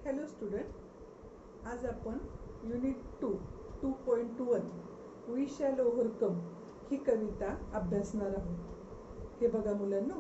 Hello student, आज आपण unit 2.1 we shall overcome ही कविता अभ्यासणार आहोत. हे बघा मुलांनो,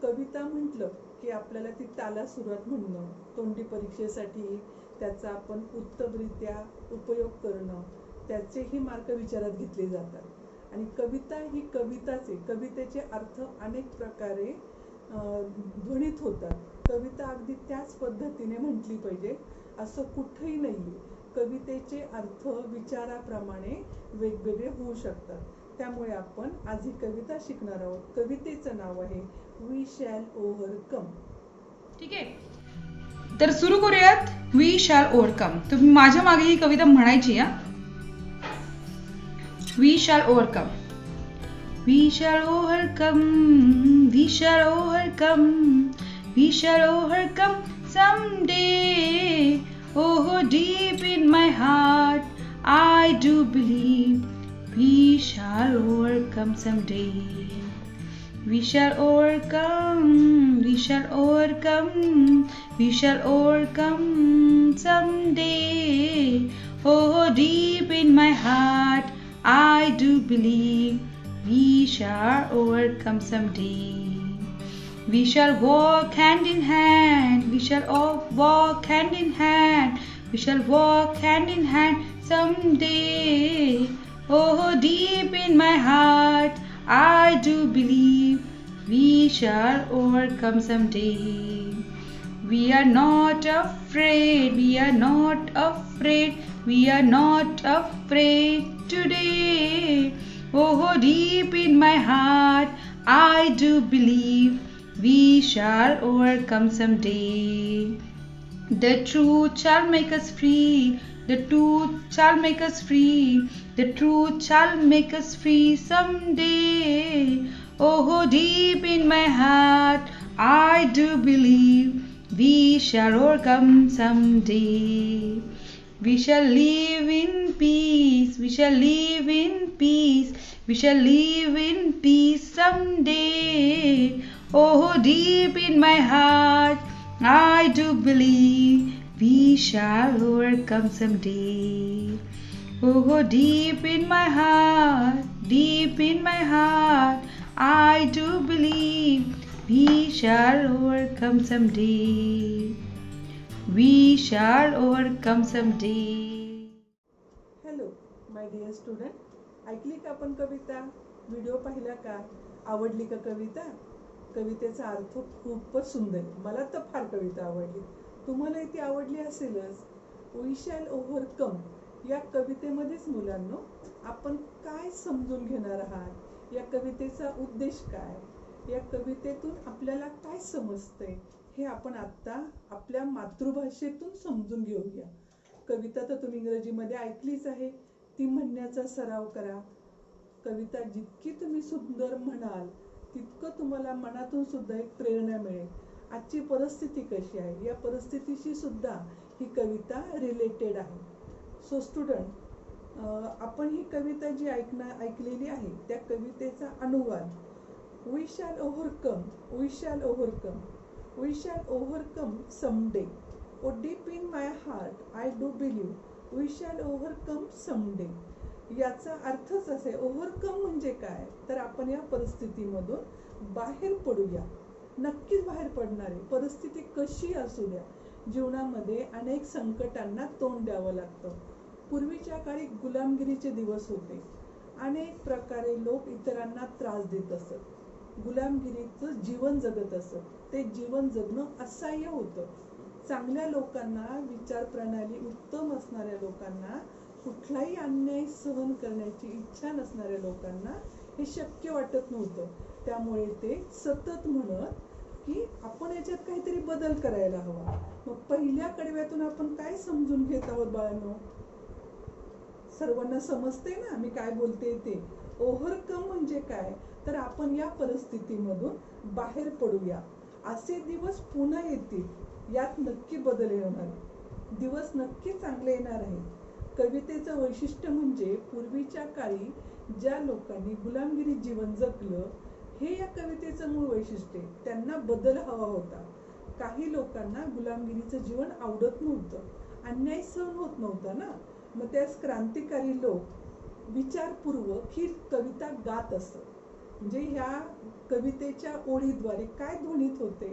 कविता म्हटलं की आपल्याला ती ताला सुरुवात म्हणणं, तोंडी परीक्षेसाठी त्याचा आपण उत्तमरित्या उपयोग करणं, त्याचेही मार्क विचारात घेतले जातात. आणि कविता ही कवितेचे अर्थ अनेक प्रकारे ध्वनित होतात. कविता अगदी त्याच पद्धतीने म्हटली पाहिजे असं कुठेही नाहीये. कवितेचे अर्थ विचाराप्रमाणे वेगवेगळे होऊ शकतात. त्यामुळे आपण आज ही कविता शिकणार आहोत. कवितेचं नाव आहे वी शॅल ओव्हरकम. ठीक आहे, तर सुरू करूयात. We shall overcome. तुम्ही माझ्या मागे ही कविता म्हणायची. We shall overcome. We shall overcome, we shall overcome, we shall overcome someday. Oh, deep in my heart, I do believe we shall overcome someday. We shall overcome, we shall overcome, we shall overcome someday. Oh, deep in my heart, I do believe we shall overcome someday. We shall walk hand in hand. We shall all walk hand in hand. We shall walk hand in hand someday. Oh, deep in my heart, I do believe we shall overcome someday. We are not afraid. We are not afraid. We are not afraid today. Oh, deep in my heart, I do believe we shall overcome someday. The truth shall make us free. The truth shall make us free. The truth shall make us free someday. Oh, deep in my heart, I do believe we shall overcome someday. We shall live in peace. We shall live in peace. We shall live in peace someday. Oh, deep in my heart, I do believe we shall overcome someday. Oh, deep in my heart, deep in my heart, I do believe we shall overcome someday. We shall overcome someday. Hello my dear student, ऐकली का आपण कविता? Video पाहिला का? आवडली का कविता? कवितेचा अर्थ खूपच सुंदर. मला तर फार कविता आवडली. तुम्हालाही ती आवडली असेलच. वी शॅल ओव्हरकम या कवितेमध्येच मुलांनो आपण काय समजून घेणार आहात? या कवितेचा उद्देश काय? या कवितेतून आपल्याला काय समजतंय हे आपण आता आपल्या मातृभाषेतून समजून घेऊया. कविता तर तुम्ही इंग्रजीमध्ये ऐकलीच आहे. ती म्हणण्याचा सराव करा. कविता जितकी तुम्ही सुंदर म्हणाल तितकं तुम्हाला मनातून सुद्धा एक प्रेरणा मिळेल. आजची परिस्थिती कशी आहे या परिस्थितीशी सुद्धा ही कविता रिलेटेड आहे. सो स्टुडंट, आपण ही कविता जी ऐकलेली आहे त्या कवितेचा अनुवाद we shall overcome. We shall overcome. We shall overcome someday. Oh, deep in my heart, I do believe we shall overcome someday. याचा अर्थच असे. ओव्हरकम म्हणजे काय? तर आपण या परिस्थितीमधून बाहेर पडूया. नक्कीच बाहेर पडणार आहे. परिस्थिती कशी असू द्या, जीवनामध्ये अनेक संकटांना तोंड द्यावं लागतं. पूर्वीच्या काळी गुलामगिरीचे दिवस होते. अनेक प्रकारे लोक इतरांना त्रास देत असत. गुलामगिरीचं जीवन जगत असत. ते जीवन जगणं असह्य होतं. चांगल्या लोकांना, विचार प्रणाली उत्तम असणाऱ्या लोकांना, कुठलाही अन्याय सहन करण्याची इच्छा नसणाऱ्या लोकांना हे शक्य वाटत नव्हतं. त्यामुळे ते सतत म्हणत की आपण याच्यात काहीतरी बदल करायला हवा. मग पहिल्या कडव्यातून आपण काय समजून घेत आहोत बाळांनो? सर्वांना समजते ना मी काय बोलते ते? ओव्हरकम म्हणजे काय? तर आपण या परिस्थितीमधून बाहेर पडूया. असे दिवस पुन्हा येतील, यात नक्की बदल येणार. दिवस नक्की चांगले येणार आहे. कवितेचं वैशिष्ट्य म्हणजे पूर्वीच्या काळी ज्या लोकांनी गुलामगिरी जीवन जगलं हे या कवितेचं मूळ वैशिष्ट्य. त्यांना बदल हवा होता. काही लोकांना गुलामगिरीचं जीवन आवडत नव्हतं, अन्याय सहन होत नव्हता ना. मग त्यास क्रांतिकारी लोक विचारपूर्वक ही कविता गात असत. म्हणजे ह्या कवितेच्या ओळीद्वारे काय ध्वनित होते,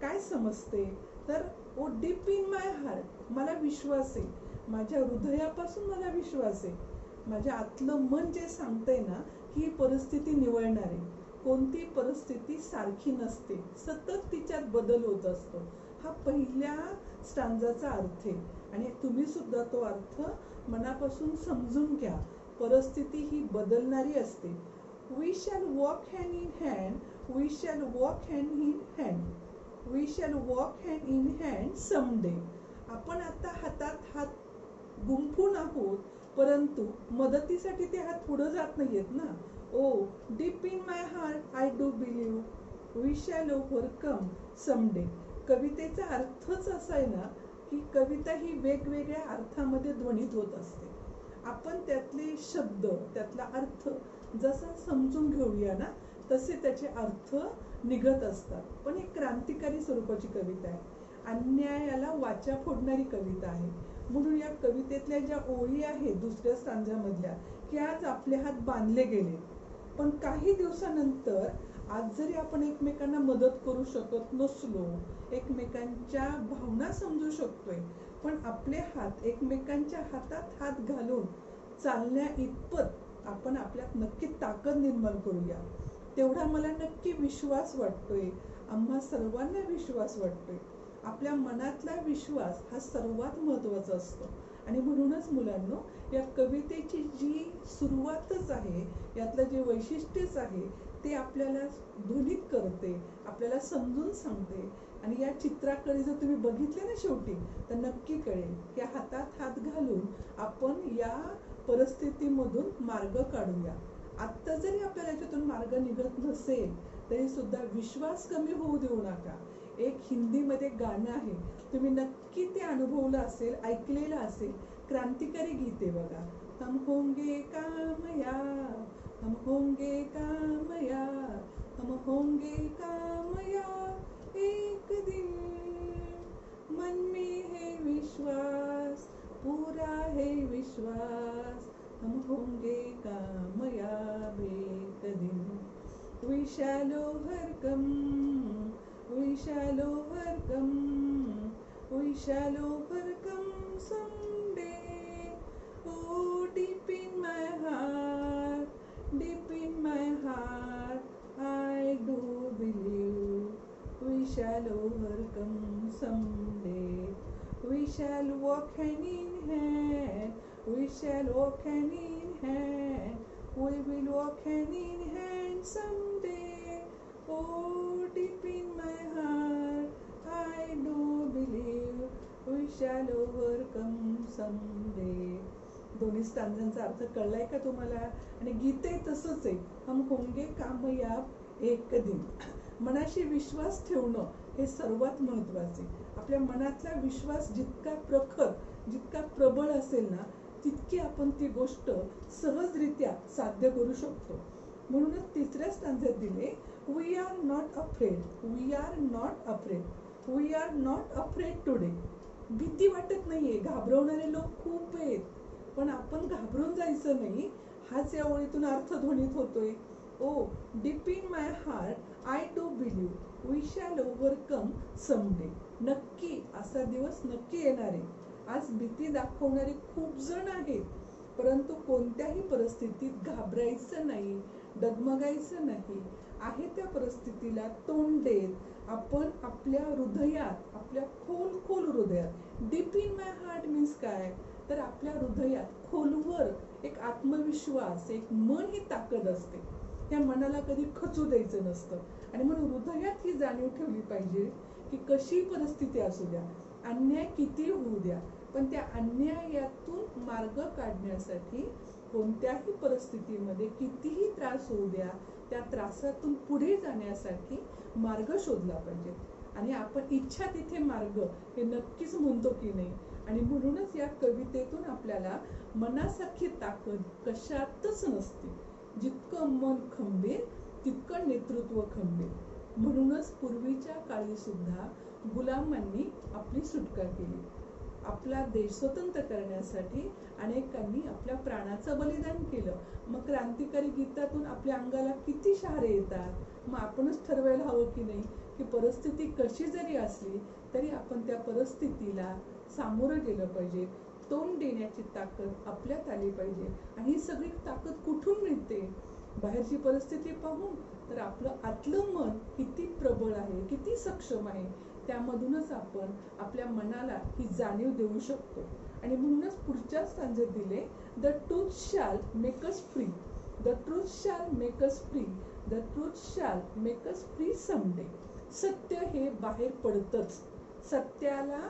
काय समजते, तर ओ डीप इन माय हार्ट, मला विश्वास आहे, माझ्या हृदयापासून मला विश्वास आहे, माझ्या आतलं मन जे सांगतंय ना की परिस्थिती निवळणार आहे, कोणती परिस्थिती सारखी नसते, सतत तिच्यात बदल होत असतो. हा पहिल्या स्टांजाचा अर्थ आहे आणि तुम्ही सुद्धा तो अर्थ मनापासून समजून घ्या. परिस्थिती ही बदलणारी असते. We shall walk hand in hand, we shall walk hand in hand, we shall walk hand in hand someday. आपण आता हातात हात गुंफून आहोत, परंतु मदतीसाठी ते हात पुढे जात नाहीयेत ना. Oh deep in my heart I do believe we shall overcome someday. कवितेचा अर्थच असा आहे ना की कविता ही वेगवेगळ्या अर्थामध्ये ध्वनित होत असते. आपण त्यातले शब्द, त्यातला अर्थ जसा समजून घेऊया ना तसे त्याचे अर्थ निघत असतात. पण एक क्रांतिकारी स्वरूपाची कविता आहे, अन्यायाला वाचा फोडणारी कविता आहे. म्हणून या कवितेतल्या ज्या ओळी आहेत दुसऱ्या स्टांजामधल्या की आज आपले हात बांधले गेले, पण काही दिवसानंतर आज जरी आपण एकमेकांना मदत करू शकत नसलो, एकमेकांच्या भावना समजू शकतोय, पण आपले हात एकमेकांच्या हातात हात घालून चालण्या इतपत आपण आपल्यात नक्की ताकद निर्माण करूया. तेवढा मला नक्की विश्वास वाटतोय, आम्हा सर्वांना विश्वास वाटतोय. आपल्या मनातला विश्वास हा सर्वात महत्त्वाचा असतो आणि म्हणूनच मुलांनो, या कवितेची जी सुरुवातच आहे, यातलं जे वैशिष्ट्यच आहे ते आपल्याला ध्वनित करते, आपल्याला समजून सांगते. आणि या चित्राकडे जर तुम्ही बघितले ना शेवटी, तर नक्की कळेल की हातात हात घालून आपण या परिस्थितीमधून मार्ग काढूया. आत्ता जरी आपल्याला याच्यातून मार्ग निघत नसेल तरी सुद्धा विश्वास कमी होऊ देऊ नका. एक हिंदीमध्ये गाणं आहे, तुम्ही नक्की ते अनुभवलं असेल, ऐकलेलं असेल, क्रांतिकारी गीत आहे बघा. हम होंगे कामयाब, हम होंगे कामयाब, हम होंगे कामयाब एक दिन, मन में है विश्वास, पूरा है विश्वास, हम होंगे कामयाब एक दिन. We shall overcome, we shall overcome, we shall overcome someday. Oh, deep in my heart, deep in my heart, I do believe we shall overcome someday. We shall walk hand in hand, we shall walk hand in hand, we will walk hand in hand someday. Oh, deep in my heart, I do believe we shall overcome someday. दोन्ही स्टांजांचा अर्थ कळलाय का तुम्हाला? आणि गीते तसंच आहे, हम होंगे कामयाब एक दिन. मनाशी विश्वास ठेवणं हे सर्वात महत्वाचे. आपल्या मनातला विश्वास जितका प्रखर, जितका प्रबळ असेल ना, तितकी आपण ती गोष्ट सहजरित्या साध्य करू शकतो. म्हणूनच तिसऱ्या स्टांजात दिले, we R not afraid, we R not afraid, we R not afraid today. भीती वाटत नाहीये, घाबरवणारे लोक खूप आहेत, पण आपण घाबरून जायचं नाही, हाच या ओळीतून अर्थ ध्वनित होतोय. Oh deep in my heart I do believe we shall overcome someday. नक्की असा दिवस नक्की येणार आहे. आज भीती दाखवणारे खूप जण आहेत, परंतु कोणत्याही परिस्थितीत घाबरायचं नाही, डगमगायचं नाही. आहे त्या परिस्थितीला तोंड देत आपण आपल्या हृदयात, आपल्या खोल खोल हृदयात, deep in my heart means काय, तर आपल्या हृदयात खोलवर एक आत्मविश्वास, एक मन ही ताकद असते. त्या मनाला कधी खचू द्यायचं नसतं. आणि म्हणून हृदयात ही जाणीव ठेवली पाहिजे की कशी परिस्थिती असू द्या, अन्याय किती होऊ द्या, पण त्या अन्यायातून मार्ग काढण्यासाठी कोणत्याही परिस्थितीमध्ये कितीही त्रास होऊ द्या, त्या त्रासातून पुढे जाण्यासाठी मार्ग शोधला पाहिजे. आणि आपण इच्छा तिथे मार्ग हे नक्कीच म्हणतो की नाही. आणि म्हणूनच या कवितेतून आपल्याला मनासारखी ताकद कशातच नसते. जितकं मन खंबीर तितकं नेतृत्व खंबीर. म्हणूनच पूर्वीच्या काळी सुद्धा गुलामांनी आपली सुटका केली. आपला देश स्वतंत्र करण्यासाठी अनेकांनी आपल्या प्राणाचं बलिदान केलं. मग क्रांतिकारी गीतातून आपल्या अंगाला किती शहारे येतात. मग आपणच ठरवायला हवं की नाही की परिस्थिती कशी जरी असली तरी आपण त्या परिस्थितीला सामोरं गेलं पाहिजे. तोंड देण्याची ताकद आपल्यात आली पाहिजे. आणि ही सगळी ताकद कुठून मिळते? बाहेरची परिस्थिती पाहून तर आपलं आतलं मन किती प्रबळ आहे, किती सक्षम आहे, त्यामधूनच आपण आपल्या मनाला ही जाणीव देऊ शकतो. आणि म्हणूनच पुढच्या स्टांजेत दिले, the truth shall make us free, the truth shall make us free, the truth shall make us free someday. सत्य हे बाहेर पडतच. सत्याला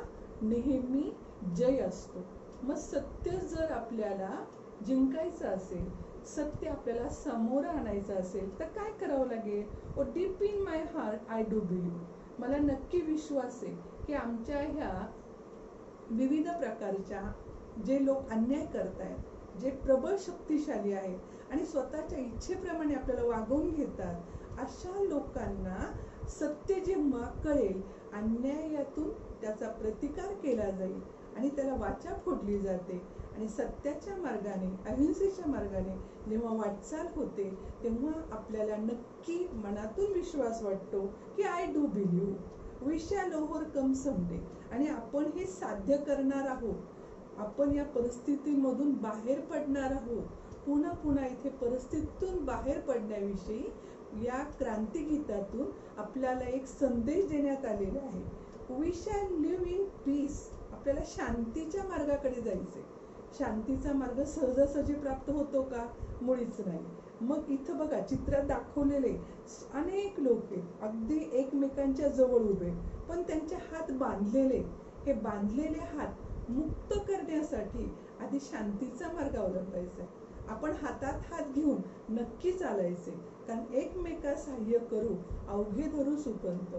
नेहमी जय असतो. मग सत्य जर आपल्याला जिंकायचं असेल, सत्य आपल्याला समोर आणायचं असेल तर काय करावं लागेल? Oh deep in my heart I do believe. मला नक्की विश्वास आहे की आमच्या ह्या विविध प्रकारच्या जे लोक अन्याय करतायत, जे प्रबळ शक्तिशाली आहेत आणि स्वतःच्या इच्छेप्रमाणे आपल्याला वागवून घेतात, अशा लोकांना सत्य जेव्हा कळेल, अन्यायातून त्याचा प्रतिकार केला जाईल आणि त्याला वाचा फोडली जाते आणि सत्याच्या मार्गाने, अहिंसेच्या मार्गाने जेव्हा वाटचाल होते तेव्हा आपल्याला नक्की मनातून विश्वास वाटतो की I do believe, we shall overcome someday. आणि आपण हे साध्य करणार आहोत. आपण या परिस्थितीमधून बाहेर पडणार आहोत. पुन्हा पुन्हा इथे परिस्थितीतून बाहेर पडण्याविषयी या क्रांतिगीतातून आपल्याला एक संदेश देण्यात आलेला आहे. We shall live in peace. आपल्याला शांतीच्या मार्गाकडे जायचंय. शांतीचा मार्ग सहजासहजी प्राप्त होतो का? मुळीच नाही. मग इथं बघा चित्रात दाखवलेले अनेक लोक आहेत, अगदी एकमेकांच्या जवळ उभे, पण त्यांचे हात बांधलेले. हे बांधलेले हात मुक्त करण्यासाठी आधी शांतीचा मार्ग अवलंबायचा. आपण हातात हात घेऊन नक्की चालायचे, कारण एकमेका सहाय्य करू अवघे धरू सुपंत.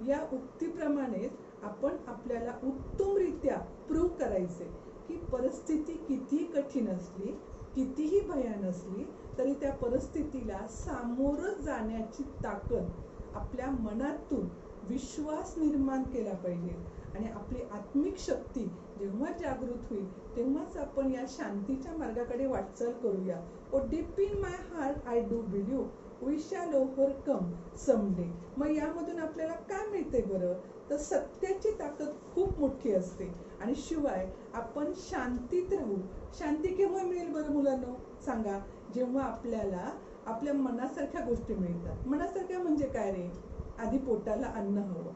या उक्तीप्रमाणेच आपण आपल्याला उत्तमरित्या प्रूव्ह करायचे की परिस्थिती कितीही कठीण असली, कितीही भयान असली तरी त्या परिस्थितीला सामोरं जाण्याची ताकद आपल्या मनातून विश्वास निर्माण केला पाहिजे. आणि आपली आत्मिक शक्ती जेव्हा जागृत होईल तेव्हाच आपण या शांतीच्या मार्गाकडे वाटचाल करूया. Oh deep in my heart I do believe, we shall overcome someday. मग यामधून आपल्याला काय मिळते बरं? तर सत्याची ताकद खूप मोठी असते. आणि शिवाय आपण शांतीत राहू. शांती केव्हा मिळेल बरं मुलांनो? सांगा. जेव्हा आपल्याला आपल्या मनासारख्या गोष्टी मिळतात. मनासारख्या म्हणजे काय रे? आधी पोटाला अन्न हवं,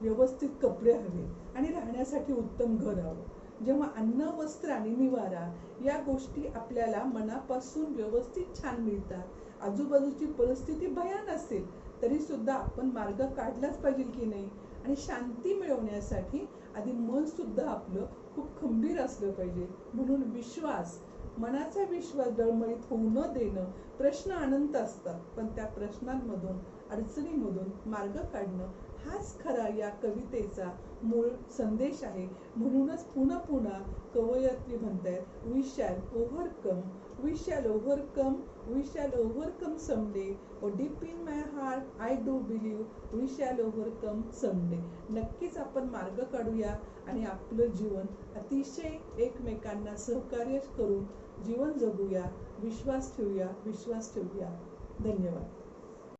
व्यवस्थित कपडे हवे आणि राहण्यासाठी उत्तम घर हवं. जेव्हा अन्न, वस्त्र आणि निवारा या गोष्टी आपल्याला मनापासून व्यवस्थित छान मिळतात, आजूबाजूची परिस्थिती भयान असेल तरी सुद्धा आपण मार्ग काढलाच पाहिजे की नाही? आणि शांती मिळवण्यासाठी आधी मन सुद्धा आपलं खूप खंबीर असलं पाहिजे. म्हणून विश्वास, मनाचा विश्वास डळमळीत होऊ न देणं. प्रश्न अनंत असतात, पण त्या प्रश्नांमधून, अडचणीमधून मार्ग काढणं हाच खरा या कवितेचा मूळ संदेश आहे. म्हणूनच पुन्हा पुन्हा कवयित्री म्हणतायत, we shall overcome, we shall overcome, we shall overcome someday. O deep in my heart I do believe, we shall overcome someday. नक्कीच आपण मार्ग काढूया आणि आपलं जीवन अतिशय एकमेकांना सहकार्य करून जीवन जगूया. विश्वास ठेवूया, विश्वास ठेवूया. धन्यवाद.